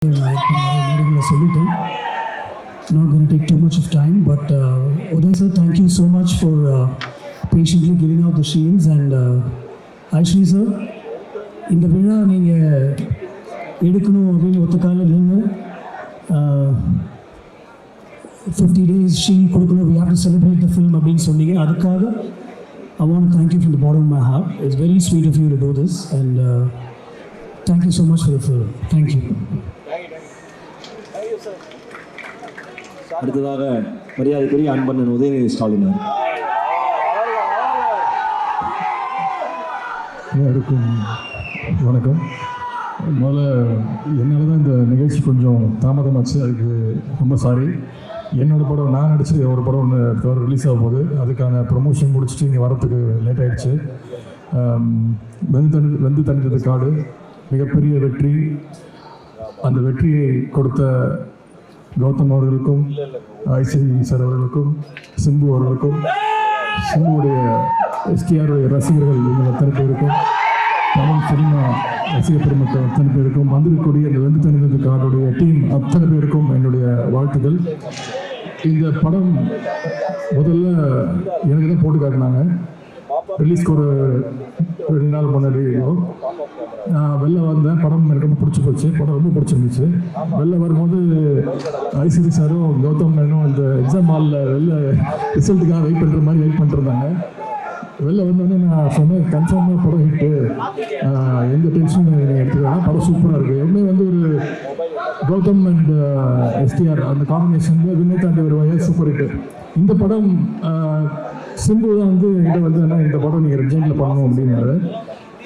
Not going to take too much of time, but Uday sir, thank you so much for patiently giving out the shields, and Aishri sir, இந்த விழா நீங்கள் எடுக்கணும் அப்படின்னு ஒத்த காலில் நின்று 50 days ஷீல்ட் கொடுக்கணும், we have to celebrate the film அப்படின்னு சொன்னீங்க. அதுக்காக I want to thank you from the bottom of my heart. It's very sweet of you to do this, and thank you so much for the film. Thank you. அடுத்ததாக மரியாதைக்குரிய அன்பண்ணன் உதயநிதி ஸ்டாலின் எல்லாருக்கும் வணக்கம். முதல்ல என்னால் தான் இந்த நிகழ்ச்சி கொஞ்சம் தாமதமாச்சு, அதுக்கு ரொம்ப சாரி. என்னோடய படம் நான் நடிச்சு ஒரு படம் ஒன்று தவிர ரிலீஸ் ஆகும் போது அதுக்கான ப்ரொமோஷன் முடிச்சுட்டு இங்கே வரத்துக்கு லேட் ஆகிடுச்சு. வெந்து தணிந்தது காடு மிகப்பெரிய வெற்றி. அந்த வெற்றியை கொடுத்த கௌதம் அவர்களுக்கும், ஐஸ்வரி சார் அவர்களுக்கும், சிம்பு அவர்களுக்கும், சிம்புவுடைய எஸ்டிஆருடைய ரசிகர்கள் இவங்க அத்தனை பேருக்கும், தமிழ் சினிமா ரசிக பெருமக்கள் அத்தனை பேருக்கும், வந்திருக்கக்கூடிய இந்த வெந்து தணிந்தது காடுடைய டீம் அத்தனை பேருக்கும் என்னுடைய வாழ்த்துக்கள். இந்த படம் முதல்ல எனக்கு தான் போட்டு காட்டினாங்க. ரிலீஸ்க்கு ஒரு 2 நாள் முன்னாடி நான் வெளில வந்தேன். படம் எனக்கு ரொம்ப பிடிச்சி போச்சு, படம் ரொம்ப பிடிச்சிருந்துச்சு. வெளில வரும்போது ஐஸ்வரி சாரும் கௌதம் மேனும் இந்த எக்ஸாம் ஹாலில் வெளில ரிசல்ட்டுக்காக வெயிட் பண்ணுற மாதிரி வெயிட் பண்ணிருந்தாங்க. வெளில வந்தோடனே நான் சொன்னேன், கன்ஃபார்மாக படம் ஹிட்டு, எந்த டென்ஷனும் நீங்கள் எடுத்துக்கலாம், படம் சூப்பராக இருக்குது. எப்பவுமே வந்து ஒரு கௌதம் அண்ட் எஸ்டிஆர் அந்த காம்பினேஷனில் விண்ணை தாண்டி வருவாங்க, சூப்பர் ஹிட்டு. இந்த படம் சிம்பு தான் வந்து என்கிட்ட வந்து என்ன இந்த படம் நீங்கள் ரெஜெண்டில் பண்ணணும் அப்படின்னாரு.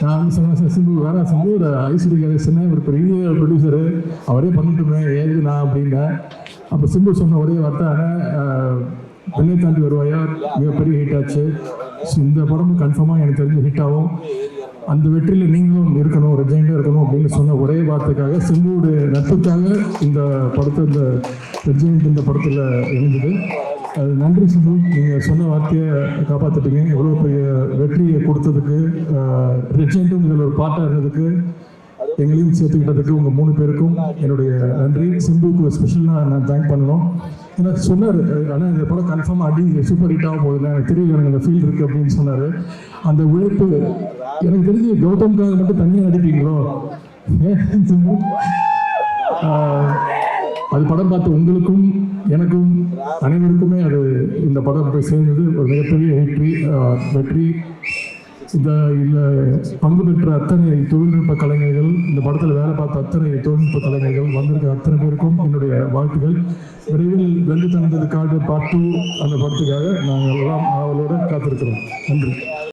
நான் வந்து சொன்னேன், சிம்பு வேணாம், சிம்பு ஒரு ஐஸ்வரி கணேசன் ஒரு பெரிய ப்ரொடியூசரு, அவரே பண்ணிட்டுமே ஏது நான் அப்படின்னேன். அப்போ சிம்பு சொன்ன ஒரே வார்த்தை, விண்ணை தாண்டி வருவாயா மிகப்பெரிய ஹிட் ஆச்சு. ஸோ இந்த படமும் கன்ஃபார்மாக எனக்கு தெரிஞ்சு ஹிட் ஆகும். அந்த வெற்றியில் நீங்களும் இருக்கணும், ரெஜெண்டாக இருக்கணும் அப்படின்னு சொன்ன ஒரே வார்த்தைக்காக, சிம்புவுடைய நட்புக்காக இந்த படத்தை இந்த ரெஜெண்ட் இந்த படத்தில் எழுந்தது. அது நன்றி சிம்பு, நீங்கள் சொன்ன வார்த்தையை காப்பாற்றிட்டீங்க. எவ்வளோ பெரிய வெற்றியை கொடுத்ததுக்கு, ரெஜெண்டும் இதில் ஒரு பாட்டாக இருந்ததுக்கு, எங்களையும் சேர்த்துக்கிட்டதுக்கு உங்கள் 3 பேருக்கும் என்னுடைய நன்றி. சிம்புக்கு ஸ்பெஷலாக நான் தேங்க் பண்ணணும். ஏன்னா சொன்னார், ஆனால் இந்த படம் கன்ஃபார்மாக அடி சூப்பர் ஹிட் ஆகும் போகுதுல, எனக்கு தெரியும், எனக்கு அந்த ஃபீல் இருக்குது அப்படின்னு சொன்னார். அந்த உழைப்பு எனக்கு தெரிஞ்சு கௌதம்காக மட்டும் தனியாக நடிப்பீங்களோ சிம்பு? அது படம் பார்த்து உங்களுக்கும் எனக்கும் அனைவருக்குமே அது இந்த படம் போய் சேர்ந்தது ஒரு மிகப்பெரிய வெற்றி. இதில் பங்கு பெற்ற அத்தனை தொழில்நுட்ப கலைஞர்கள், இந்த படத்தில் வேலை பார்த்த அத்தனை தொழில்நுட்ப கலைஞர்கள், வந்திருக்க அத்தனை பேருக்கும் என்னுடைய வாழ்த்துக்கள். விரைவில் வெந்து தந்தது காடு பார்ட் 2 அந்த படத்துக்காக நாங்கள் எல்லாம் அவளோட காத்திருக்கிறோம். நன்றி.